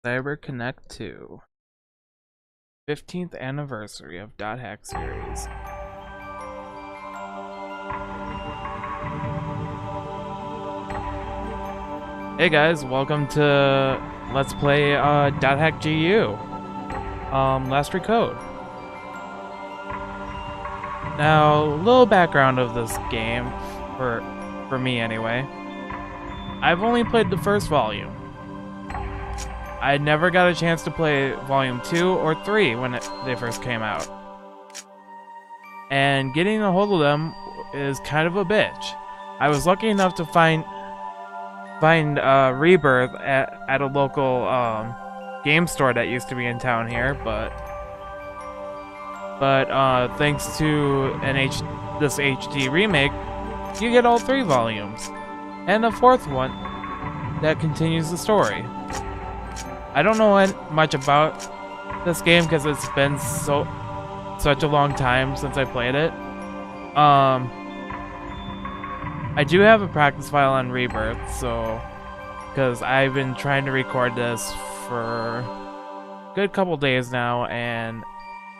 Cyber Connect 2. 15th anniversary of Dot Hack series. Hey guys, welcome to Let's Play Dot Hack GU. Last Recode. Now, a little background of this game, for me anyway. I've only played the first volume. I never got a chance to play Volume 2 or 3 when they first came out. And getting a hold of them is kind of a bitch. I was lucky enough to find Rebirth at a local game store that used to be in town here, but thanks to this HD remake, you get all 3 volumes, and a 4th one that continues the story. I don't know much about this game because it's been such a long time since I played it. I do have a practice file on Rebirth, so because I've been trying to record this for a good couple days now, and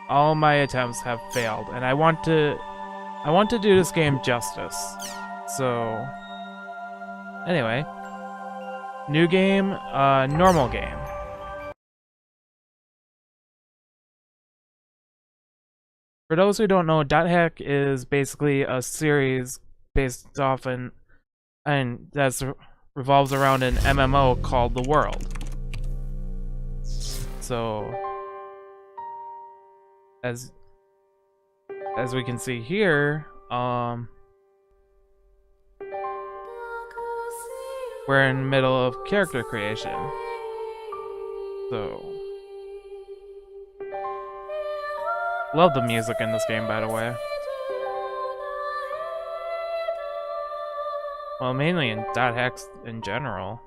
all my attempts have failed, and I want to do this game justice. So anyway, new game, normal game. For those who don't know, Dot Hack is basically a series based off and that revolves around an MMO called The World. So as we can see here, we're in the middle of character creation. So love the music in this game, by the way. Well, mainly in Dot Hacks in general.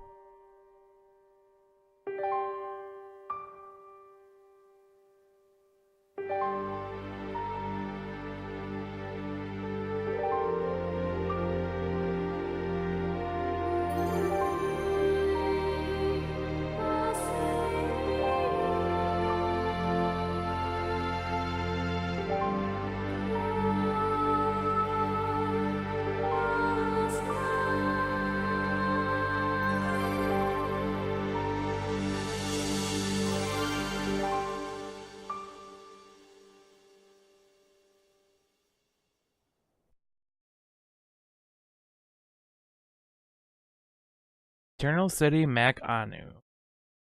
Eternal City Mac Anu.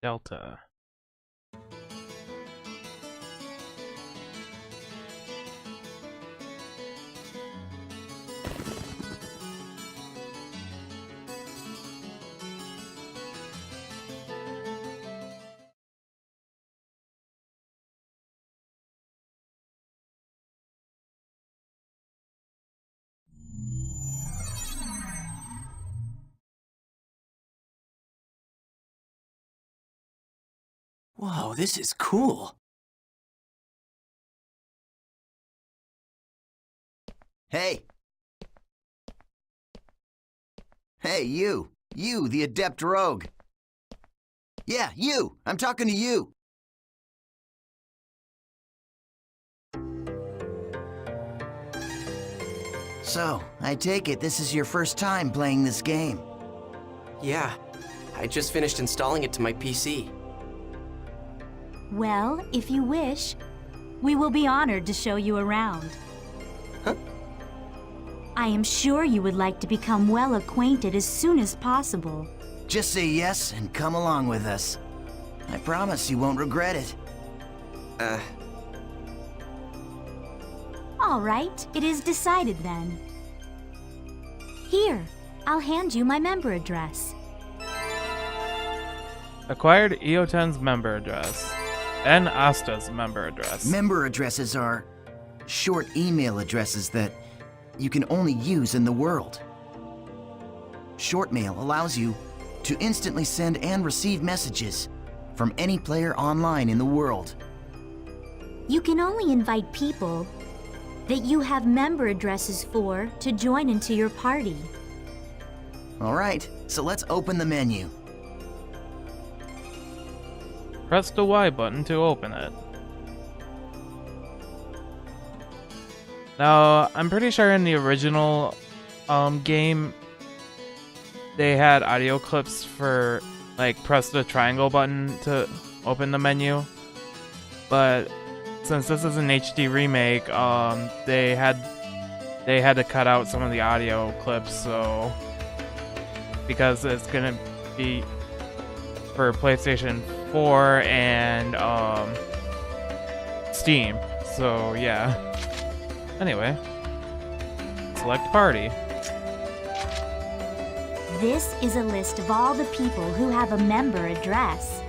Delta. Whoa, this is cool. Hey! Hey, you! You, the adept rogue! Yeah, you! I'm talking to you! So, I take it this is your first time playing this game. Yeah, I just finished installing it to my PC. Well, if you wish, we will be honored to show you around. Huh? I am sure you would like to become well acquainted as soon as possible. Just say yes and come along with us. I promise you won't regret it. All right, it is decided then. Here, I'll hand you my member address. Acquired EO10's member address. And Asta's member address. Member addresses are short email addresses that you can only use in the world. Short mail allows you to instantly send and receive messages from any player online in the world. You can only invite people that you have member addresses for to join into your party. All right, so let's open the menu. Press the Y button to open it. Now, I'm pretty sure in the original game, they had audio clips for, like, press the triangle button to open the menu. But since this is an HD remake, they had to cut out some of the audio clips, so because it's gonna be for PlayStation 4 and Steam. So yeah. Anyway, select party. This is a list of all the people who have a member address.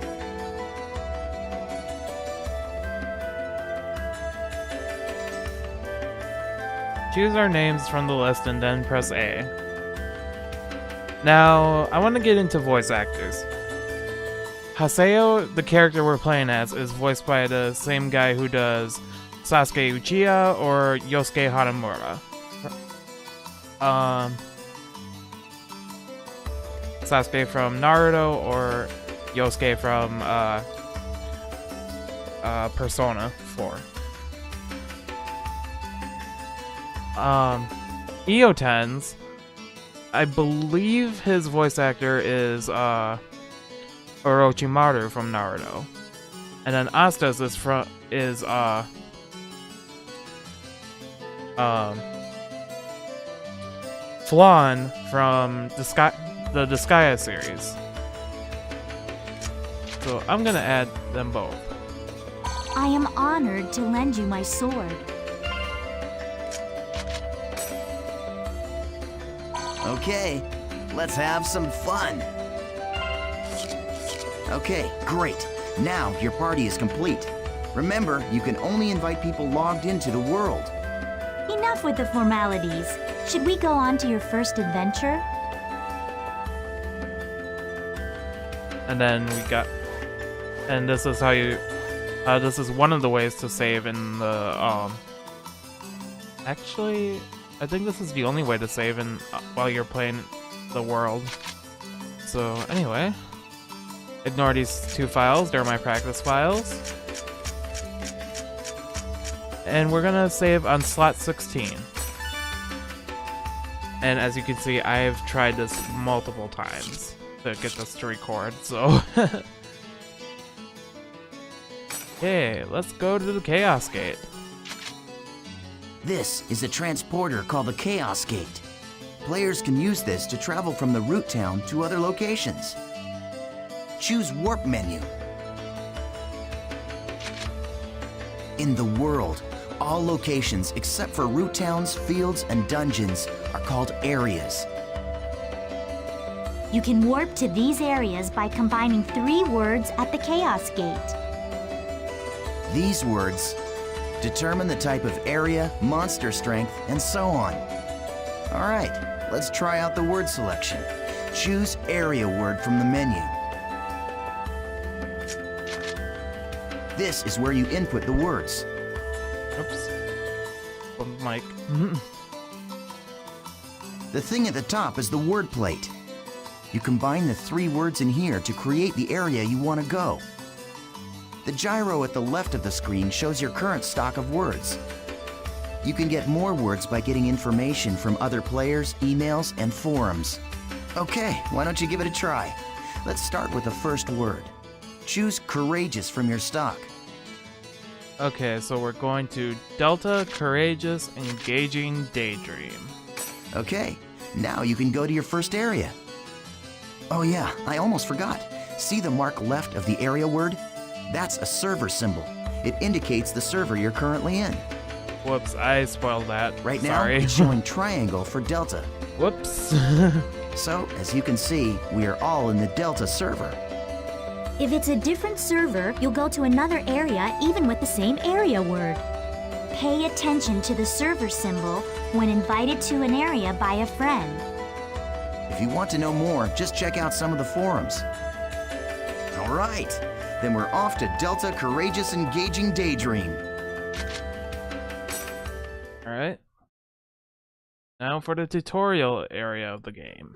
Choose our names from the list and then press A. Now, I want to get into voice actors. Haseo, the character we're playing as, is voiced by the same guy who does Sasuke Uchiha or Yosuke Hanamura. Sasuke from Naruto or Yosuke from Persona 4. Ioten's, I believe his voice actor is Orochimaru from Naruto. And then Asta's is Flan from the Disgaea series. So I'm gonna add them both. I am honored to lend you my sword. Okay, let's have some fun. Okay, great. Now your party is complete. Remember, you can only invite people logged into the world. Enough with the formalities. Should we go on to your first adventure? And then and this is how you, this is one of the ways to save in the, actually, I think this is the only way to save in, while you're playing the world. So, anyway, ignore these two files, they're my practice files. And we're gonna save on slot 16. And as you can see, I've tried this multiple times to get this to record, so... Okay, let's go to the Chaos Gate. This is a transporter called the Chaos Gate. Players can use this to travel from the root town to other locations. Choose Warp menu. In the world, all locations except for root towns, fields, and dungeons are called areas. You can warp to these areas by combining 3 words at the Chaos Gate. These words determine the type of area, monster strength, and so on. All right, let's try out the word selection. Choose area word from the menu. This is where you input the words. Oops. Mic. The thing at the top is the word plate. You combine the 3 words in here to create the area you want to go. The gyro at the left of the screen shows your current stock of words. You can get more words by getting information from other players, emails, and forums. Okay, why don't you give it a try? Let's start with the first word. Choose courageous from your stock. Okay, so we're going to Delta, Courageous, Engaging, Daydream. Okay, now you can go to your first area. Oh yeah, I almost forgot. See the mark left of the area word? That's a server symbol. It indicates the server you're currently in. Whoops, I spoiled that. Right now, Sorry. it's showing triangle for Delta. Whoops. So, as you can see, we are all in the Delta server. If it's a different server, you'll go to another area even with the same area word. Pay attention to the server symbol when invited to an area by a friend. If you want to know more, just check out some of the forums. All right, then we're off to Delta Courageous Engaging Daydream. Alright. Now for the tutorial area of the game.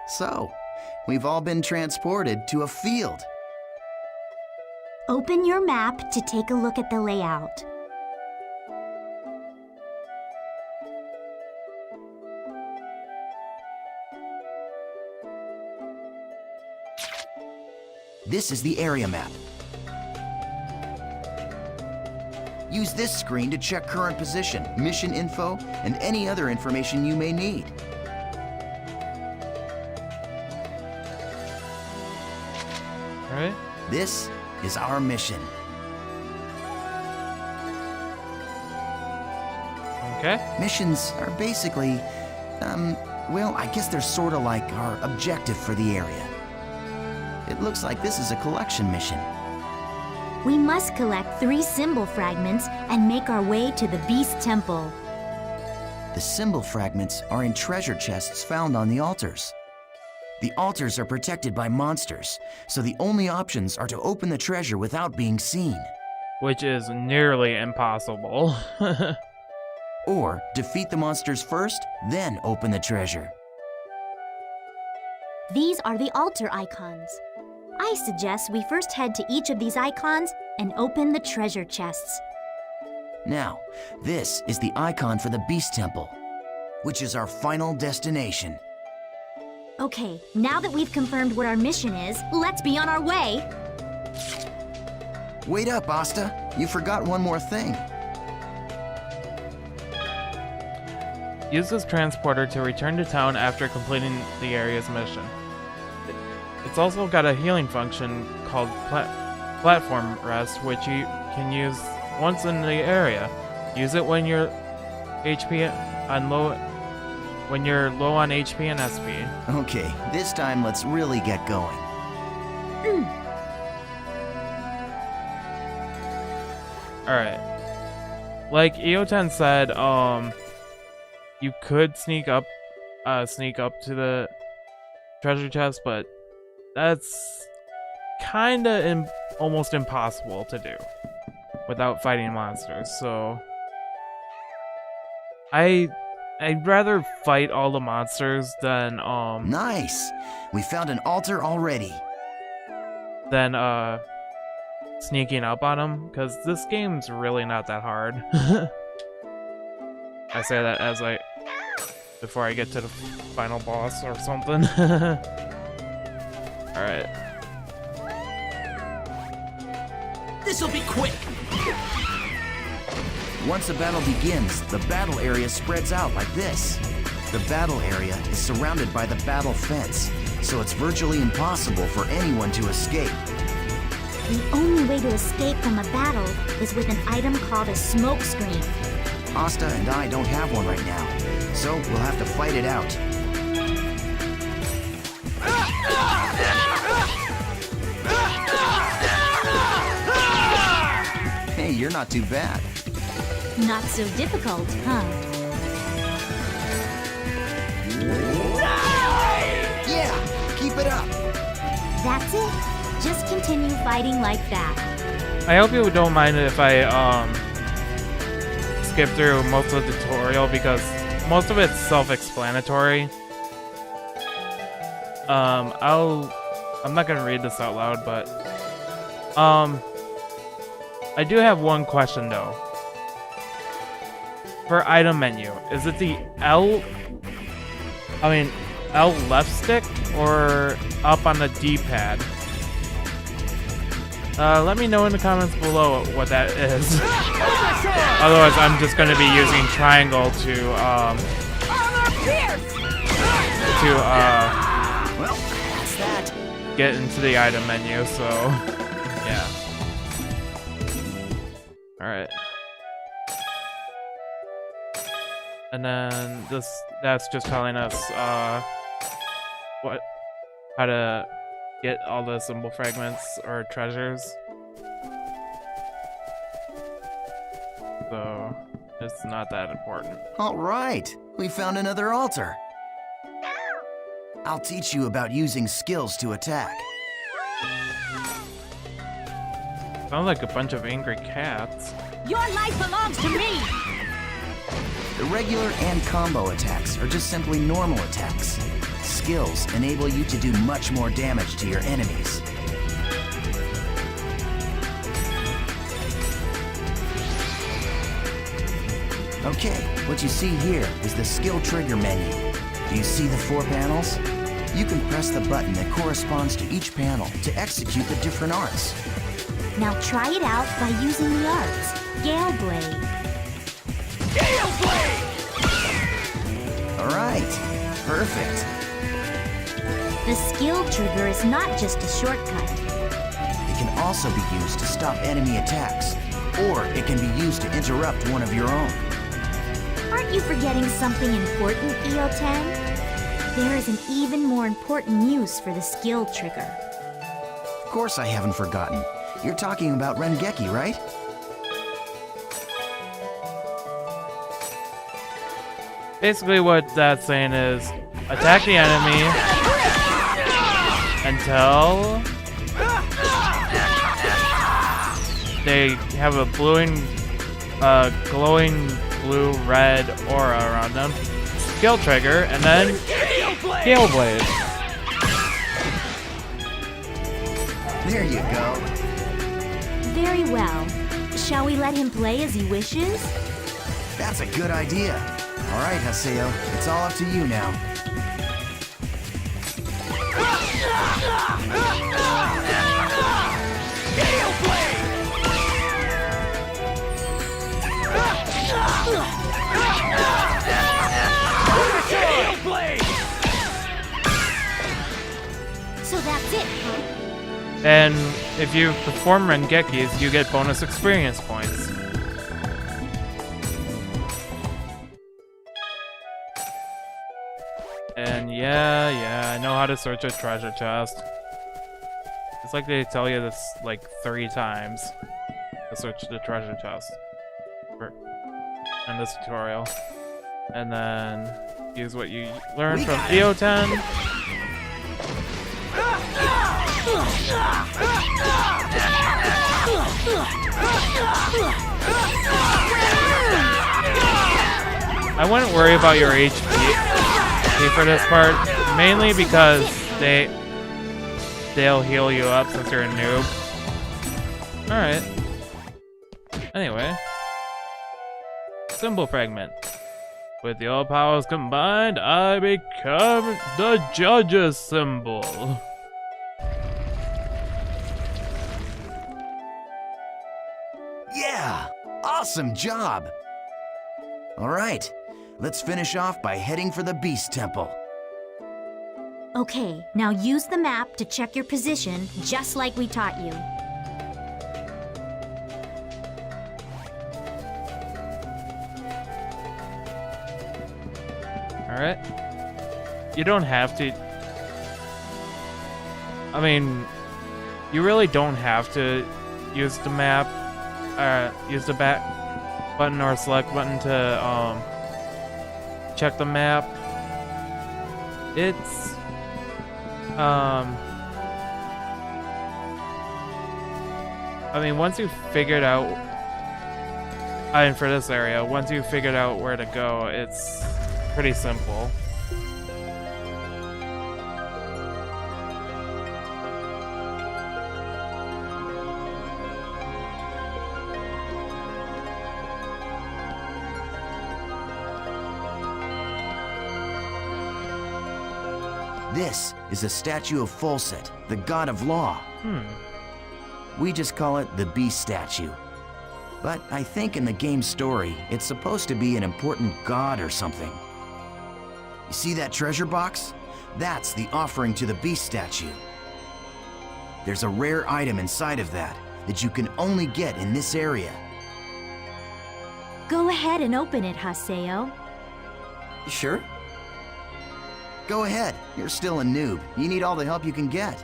So, we've all been transported to a field. Open your map to take a look at the layout. This is the area map. Use this screen to check current position, mission info, and any other information you may need. Alright. This is our mission. Okay. Missions are basically, well, I guess they're sort of like our objective for the area. It looks like this is a collection mission. We must collect 3 symbol fragments and make our way to the Beast Temple. The symbol fragments are in treasure chests found on the altars. The altars are protected by monsters, so the only options are to open the treasure without being seen, Which is nearly impossible. or defeat the monsters first, then open the treasure. These are the altar icons. I suggest we first head to each of these icons and open the treasure chests. Now, this is the icon for the Beast Temple, which is our final destination. Okay, now that we've confirmed what our mission is, let's be on our way. Wait up, Asta. You forgot one more thing. Use this transporter to return to town after completing the area's mission. It's also got a healing function called platform rest, which you can use once in the area. Use it when you're low on HP and SP. Okay, this time let's really get going. Alright. Like EO10 said, you could sneak up to the treasure chest, but that's kinda almost impossible to do without fighting monsters, so I'd rather fight all the monsters than Nice! We found an altar already. sneaking up on them, because this game's really not that hard. I say that as before I get to the final boss or something. Alright. This'll be quick. Once a battle begins, the battle area spreads out like this. The battle area is surrounded by the battle fence, so it's virtually impossible for anyone to escape. The only way to escape from a battle is with an item called a smoke screen. Asta and I don't have one right now, so we'll have to fight it out. Hey, you're not too bad. Not so difficult, huh? Yeah, keep it up. That's it. Just continue fighting like that. I hope you don't mind if I skip through most of the tutorial, because most of it's self-explanatory. I'm not gonna read this out loud, but I do have one question though. For item menu, is it the L left stick or up on the D-pad? Let me know in the comments below what that is. Otherwise, I'm just going to be using triangle to Well, that's that. get into the item menu, so yeah. Alright. And then that's just telling us how to get all the symbol fragments or treasures. So it's not that important. All right, we found another altar. I'll teach you about using skills to attack. Sounds like a bunch of angry cats. Your life belongs to me. The regular and combo attacks are just simply normal attacks. skills enable you to do much more damage to your enemies. Okay, what you see here is the skill trigger menu. Do you see the 4 panels? You can press the button that corresponds to each panel to execute the different arts. Now try it out by using the arts. Gale Blade. Gale Blade! Alright, perfect. The skill trigger is not just a shortcut. It can also be used to stop enemy attacks, or it can be used to interrupt one of your own. Aren't you forgetting something important, EO10? There is an even more important use for the skill trigger. Of course I haven't forgotten. You're talking about Rengeki, right? Basically what that's saying is attack the enemy until they have a glowing blue-red aura around them. Skill trigger, and then Gale Blade. There you go. Very well. Shall we let him play as he wishes? That's a good idea. All right, Haseo, it's all up to you now. Gale Blade! Gale Blade! So that's it, huh? And if you perform Rengekis, you get bonus experience points. And yeah, I know how to search a treasure chest. It's like they tell you this like 3 times to search the treasure chest in this tutorial. And then use what you learned from EO10. I wouldn't worry about your HP for this part, mainly because they'll heal you up since you're a noob. Alright. Anyway. Symbol fragment. With your powers combined, I become the judge's symbol. Yeah! Awesome job! Alright, let's finish off by heading for the Beast Temple. Okay, now use the map to check your position, just like we taught you. Alright. You don't have to... I mean, you really don't have to use the map, use the back button or select button to check the map. It's I mean, once you figured out, I mean, for this area, once you figured out where to go, it's pretty simple. This is a statue of Folset, the god of law. We just call it the Beast statue. But I think in the game's story, it's supposed to be an important god or something. You see that treasure box? That's the offering to the Beast statue. There's a rare item inside of that you can only get in this area. Go ahead and open it, Haseo. You sure? Go ahead, you're still a noob. You need all the help you can get.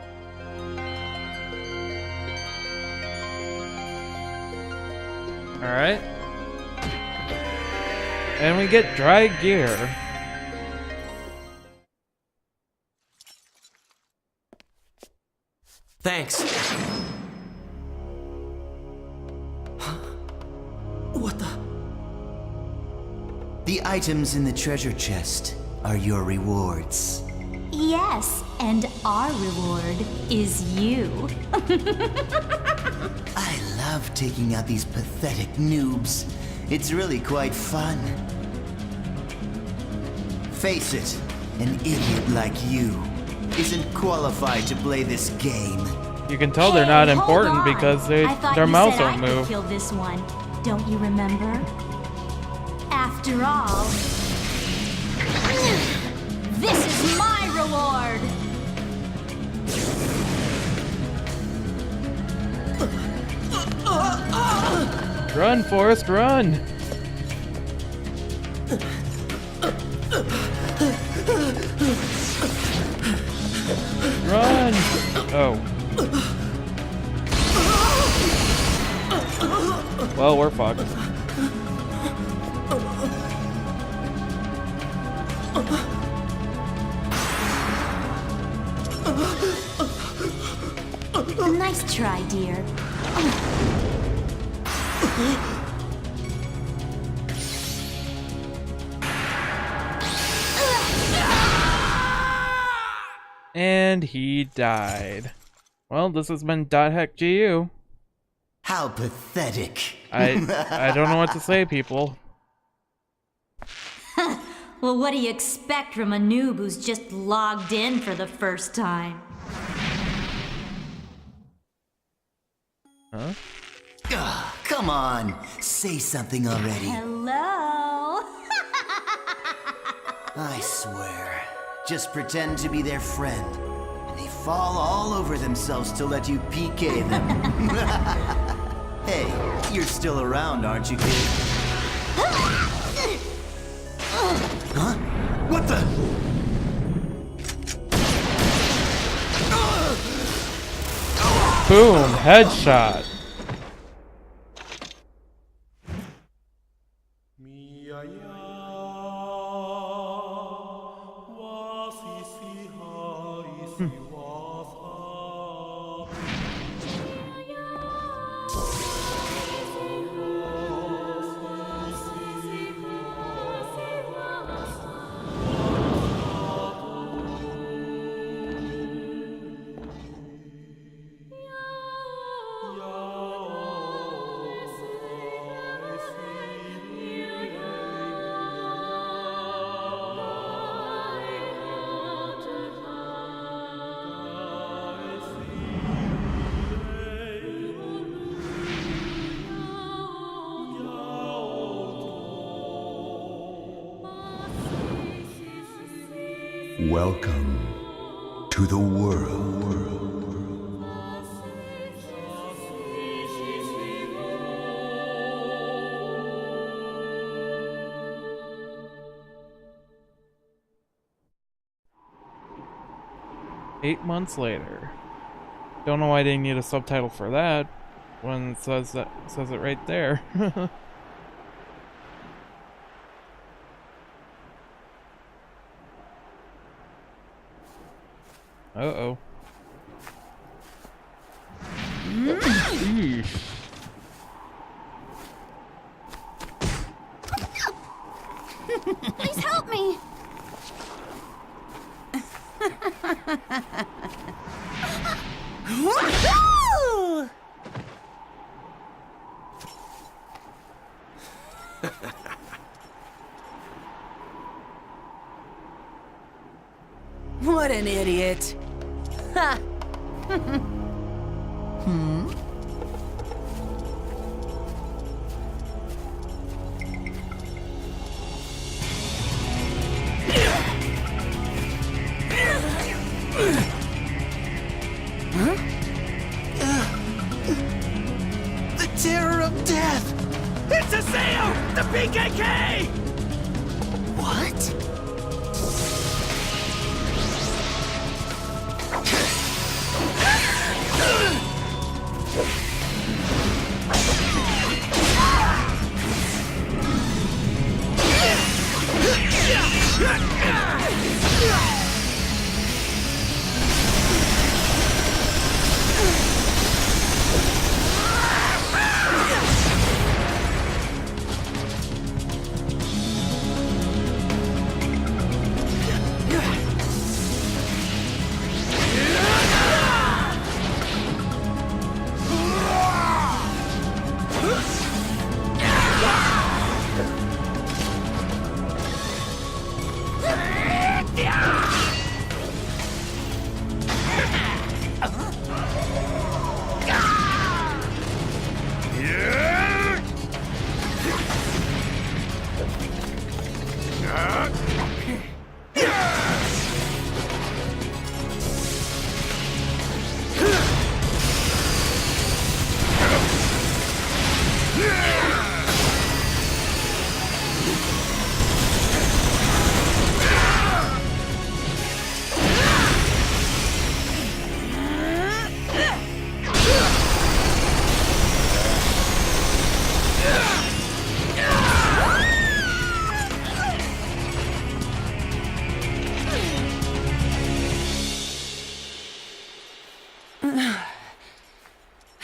Alright. And we get dry gear. Thanks. What the? The items in the treasure chest are your rewards. Yes, and our reward is you. I love taking out these pathetic noobs. It's really quite fun. Face it, an idiot like you isn't qualified to play this game. You can tell they're not Hey, hold important on. because I thought their you mouths said don't I could move. kill this one. Don't you remember? After all, this is my reward. Run, Forrest, run! Run! Oh. Well, we're fucked. Nice try, dear. And he died. Well, this has been .heckgu. How pathetic. I don't know what to say, people. Well, what do you expect from a noob who's just logged in for the first time? Huh? Ugh, come on, say something already. Hello? I swear, just pretend to be their friend. And they fall all over themselves to let you PK them. Hey, you're still around, aren't you, kid? Huh? What the? Boom! Headshot! Welcome to the world. 8 months later. Don't know why they need a subtitle for that when it says it right there. Uh-oh. Eesh. Please help me! What an idiot! Ha! The terror of death! It's Haseo, the PKK! What?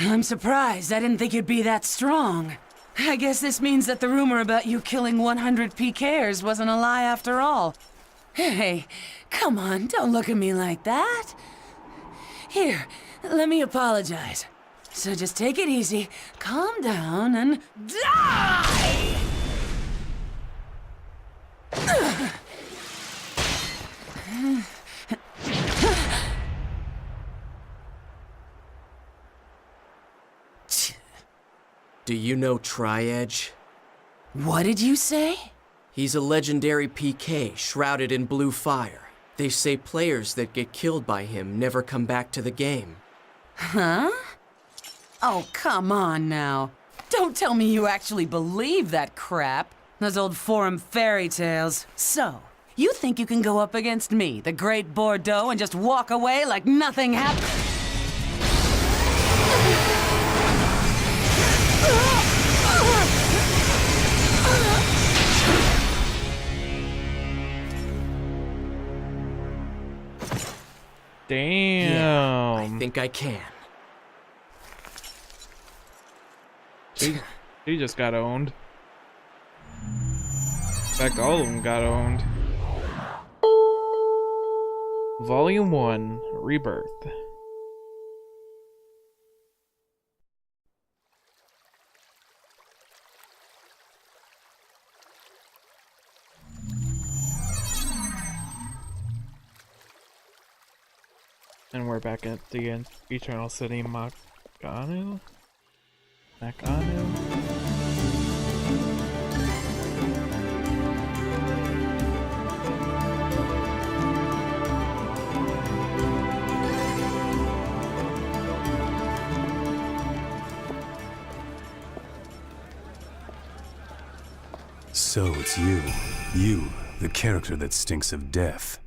I'm surprised. I didn't think you'd be that strong. I guess this means that the rumor about you killing 100 PKers wasn't a lie after all. Hey, come on, don't look at me like that. Here, let me apologize. So just take it easy, calm down, and die! Do you know Tri-Edge? What did you say? He's a legendary PK shrouded in blue fire. They say players that get killed by him never come back to the game. Huh? Oh, come on now. Don't tell me you actually believe that crap. Those old forum fairy tales. So, you think you can go up against me, the Great Bordeaux, and just walk away like nothing happened? Damn. Yeah, I think I can. He just got owned. In fact, all of them got owned. Volume 1, Rebirth. And we're back at the Eternal City Makanu? So it's you. You, the character that stinks of death.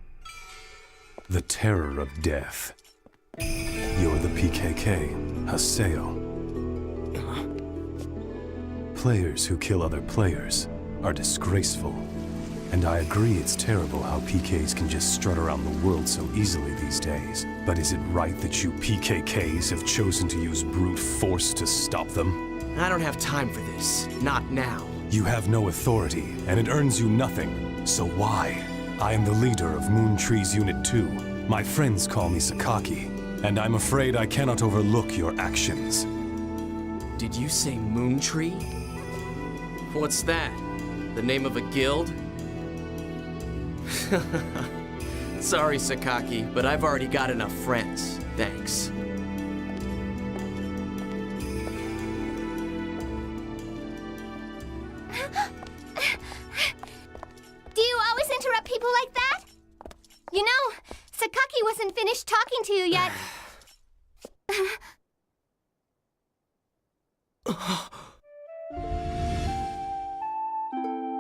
The terror of death. You're the PKK, Haseo. Players who kill other players are disgraceful. And I agree it's terrible how PKs can just strut around the world so easily these days. But is it right that you PKKs have chosen to use brute force to stop them? I don't have time for this. Not now. You have no authority, and it earns you nothing. So why? I am the leader of Moon Tree's Unit 2. My friends call me Sakaki, and I'm afraid I cannot overlook your actions. Did you say Moon Tree? What's that? The name of a guild? Sorry, Sakaki, but I've already got enough friends. Thanks. Do you always interrupt people like that? You know, Sakaki wasn't finished talking to you yet.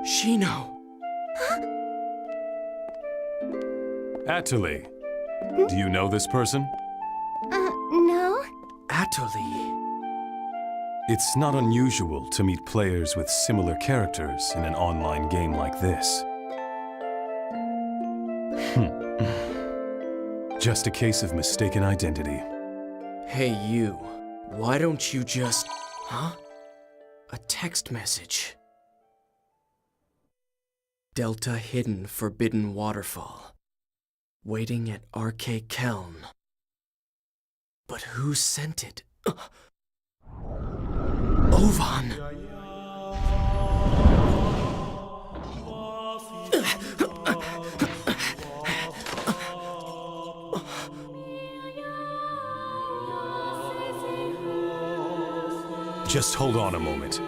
Shino. Atali, do you know this person? No? Atali. It's not unusual to meet players with similar characters in an online game like this. Just a case of mistaken identity. Hey, you. Why don't you just... Huh? A text message. Delta Hidden Forbidden Waterfall. Waiting at RK Keln. But who sent it? Ovan! Just hold on a moment.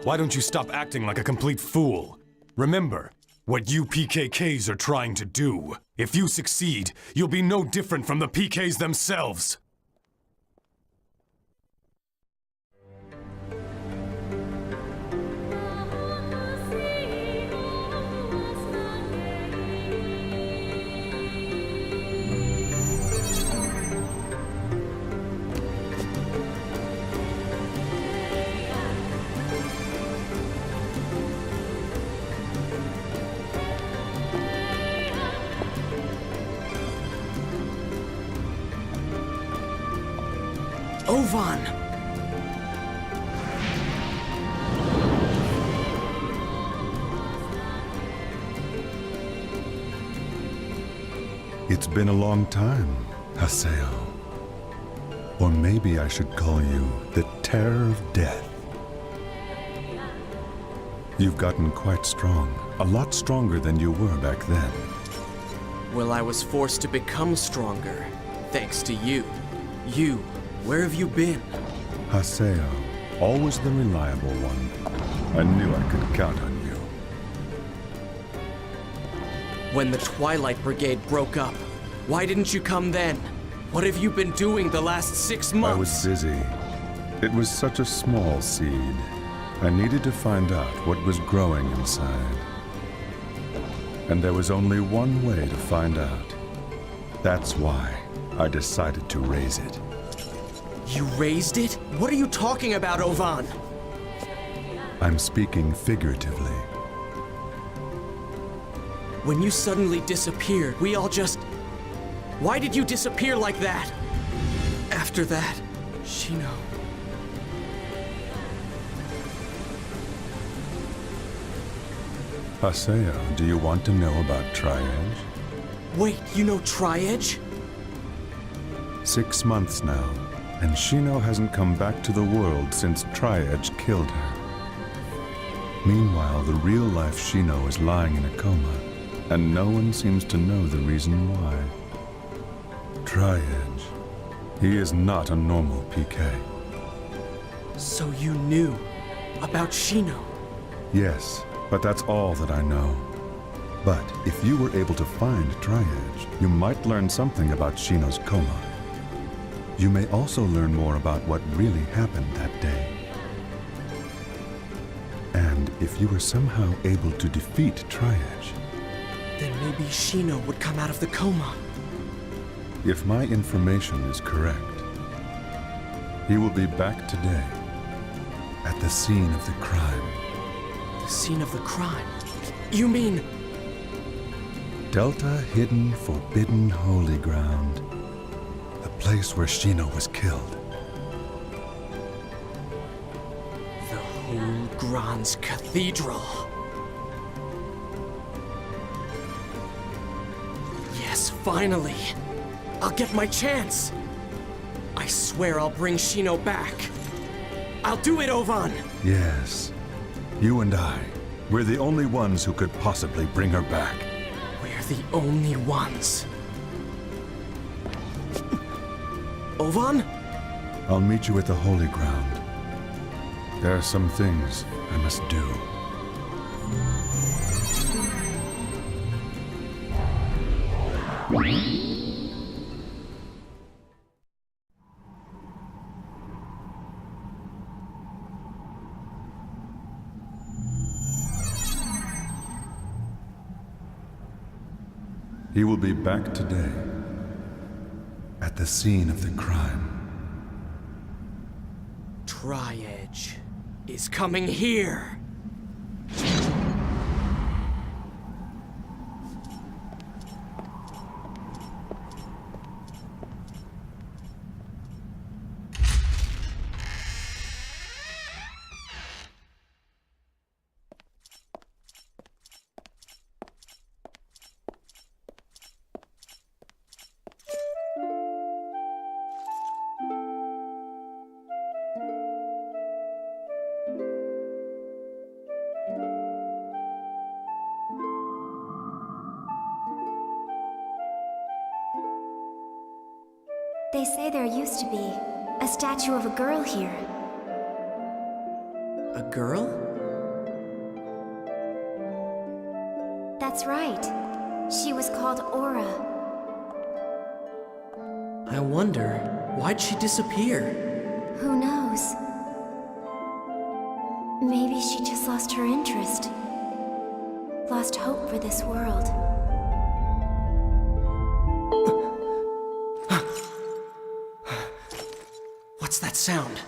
Why don't you stop acting like a complete fool? Remember what you PKKs are trying to do. If you succeed, you'll be no different from the PKs themselves. Ovan! It's been a long time, Haseo. Or maybe I should call you the Terror of Death. You've gotten quite strong, a lot stronger than you were back then. Well, I was forced to become stronger, thanks to you. You, where have you been? Haseo, always the reliable one. I knew I could count on you. When the Twilight Brigade broke up, why didn't you come then? What have you been doing the last 6 months? I was busy. It was such a small seed. I needed to find out what was growing inside. And there was only one way to find out. That's why I decided to raise it. You raised it? What are you talking about, Ovan? I'm speaking figuratively. When you suddenly disappeared, we all just... Why did you disappear like that? After that, Shino... Haseo, do you want to know about Tri-Edge? Wait, you know Tri-Edge? 6 months now, and Shino hasn't come back to the world since Tri-Edge killed her. Meanwhile, the real-life Shino is lying in a coma, and no one seems to know the reason why. Tri-Edge, he is not a normal PK. So you knew about Shino? Yes, but that's all that I know. But if you were able to find Tri-Edge, you might learn something about Shino's coma. You may also learn more about what really happened that day. And if you were somehow able to defeat Tri-Edge, then maybe Shino would come out of the coma. If my information is correct, he will be back today at the scene of the crime. The scene of the crime? You mean... Delta Hidden Forbidden Holy Ground. The place where Shino was killed. The Whole Grand's Cathedral. Yes, finally. I'll get my chance. I swear I'll bring Shino back. I'll do it, Ovan! Yes. You and I. We're the only ones who could possibly bring her back. We're the only ones. Ovan? I'll meet you at the Holy Ground. There are some things I must do. He will be back today, at the scene of the crime. Tri-Edge is coming here! They say there used to be a statue of a girl here. A girl? That's right. She was called Aura. I wonder, why'd she disappear? Who knows? Maybe she just lost her interest. Lost hope for this world. What's that sound?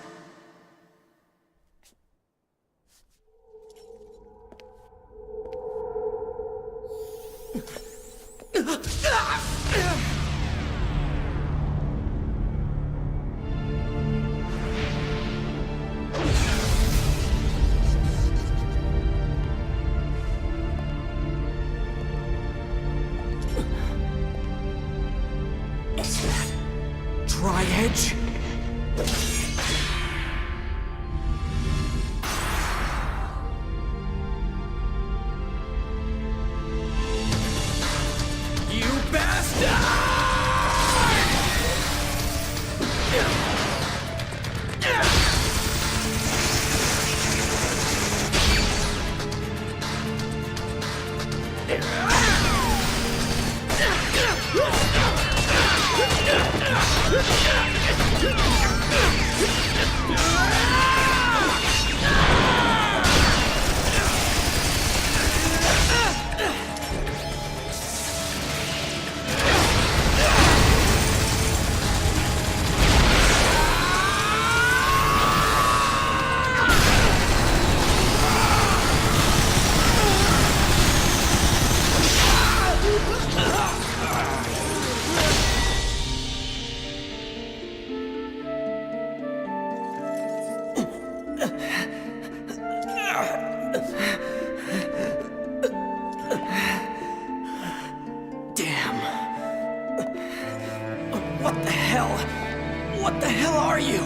What the hell are you?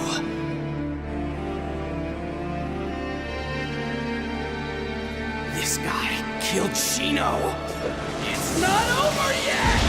This guy killed Shino. It's not over yet!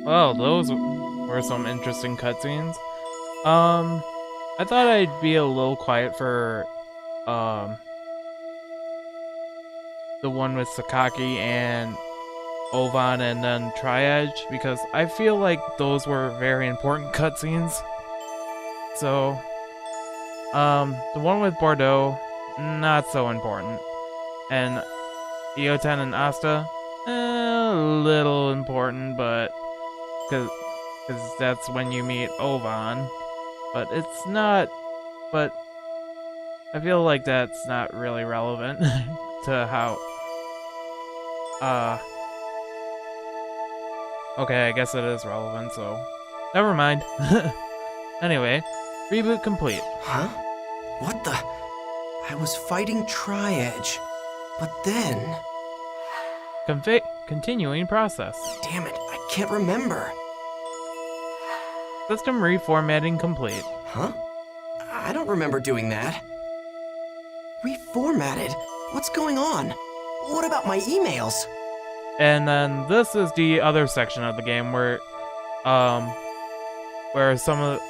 Well, those were some interesting cutscenes. I thought I'd be a little quiet for, the one with Sakaki and Ovan and then Triage, because I feel like those were very important cutscenes. So, the one with Bordeaux, not so important. And Iotan and Asta, a little important, but because that's when you meet Ovan. But it's not, but I feel like that's not really relevant to how, okay, I guess it is relevant, so never mind. Anyway, reboot complete. Huh? What the? I was fighting Tri-Edge, but then... Continuing process. Damn it, I can't remember. System reformatting complete. Huh? I don't remember doing that. Reformatted? What's going on? What about my emails? And then this is the other section of the game where some of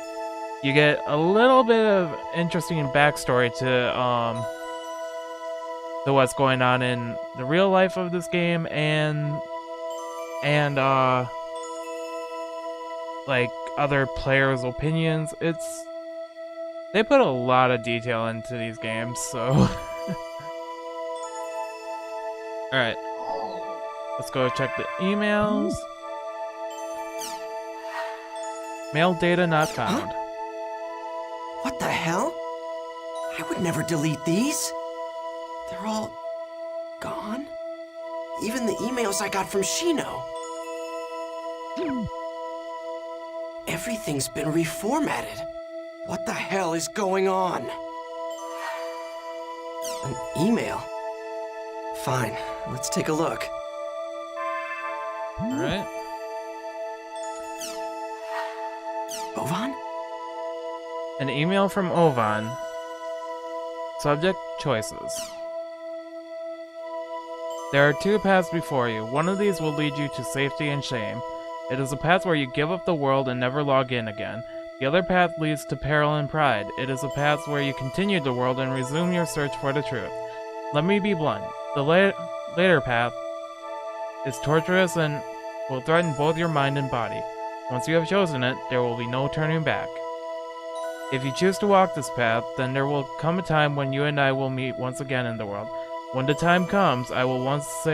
you get a little bit of interesting backstory to what's going on in the real life of this game and like other players' opinions. They put a lot of detail into these games, so alright. Let's go check the emails. Mail data not found. Huh? What the hell? I would never delete these. They're all gone? Even the emails I got from Shino. Everything's been reformatted. What the hell is going on? An email? Fine, let's take a look. Alright. Ovan? An email from Ovan. Subject, choices. There are two paths before you. One of these will lead you to safety and shame. It is a path where you give up the world and never log in again. The other path leads to peril and pride. It is a path where you continue the world and resume your search for the truth. Let me be blunt. The later path is torturous and will threaten both your mind and body. Once you have chosen it, there will be no turning back. If you choose to walk this path, then there will come a time when you and I will meet once again in the world. When the time comes, I will once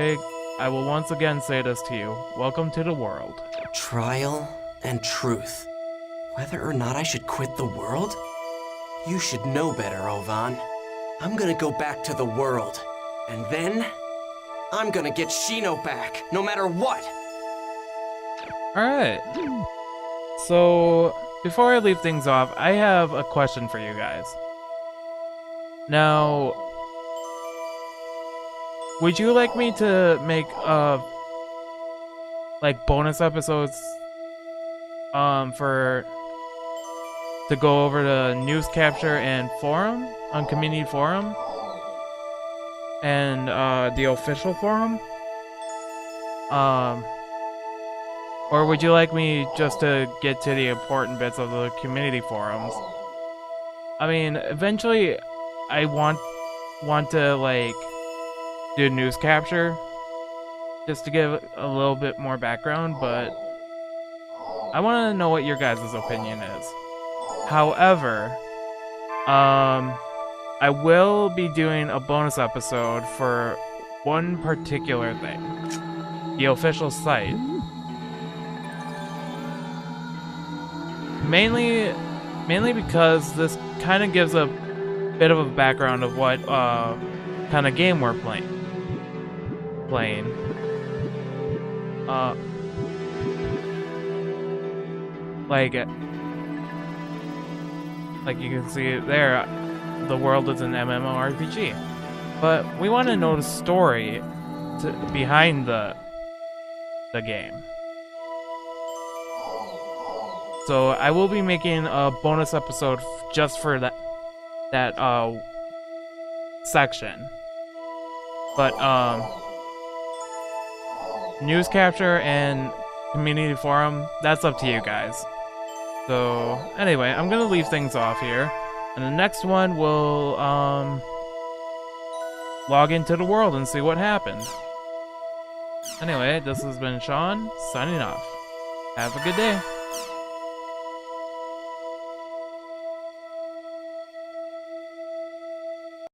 again say this to you. Welcome to the world. Trial and truth. Whether or not I should quit the world? You should know better, Ovan. I'm gonna go back to the world. And then, I'm gonna get Shino back, no matter what! Alright. So, before I leave things off, I have a question for you guys. Now, would you like me to make, like, bonus episodes, to go over to news capture and forum, on community forum, and, the official forum? Or would you like me just to get to the important bits of the community forums? I mean, eventually, I want to, like, do news capture, just to give a little bit more background, but I want to know what your guys' opinion is. However, I will be doing a bonus episode for one particular thing. The official site. Mainly because this kind of gives a bit of a background of what kind of game we're playing. Like you can see there, the world is an MMORPG, but we want to know the story behind the game. So I will be making a bonus episode just for that section. But news capture and community forum, that's up to you guys. So anyway, I'm gonna leave things off here, and the next one we'll log into the world and see what happens. Anyway, this has been Sean signing off. Have a good day.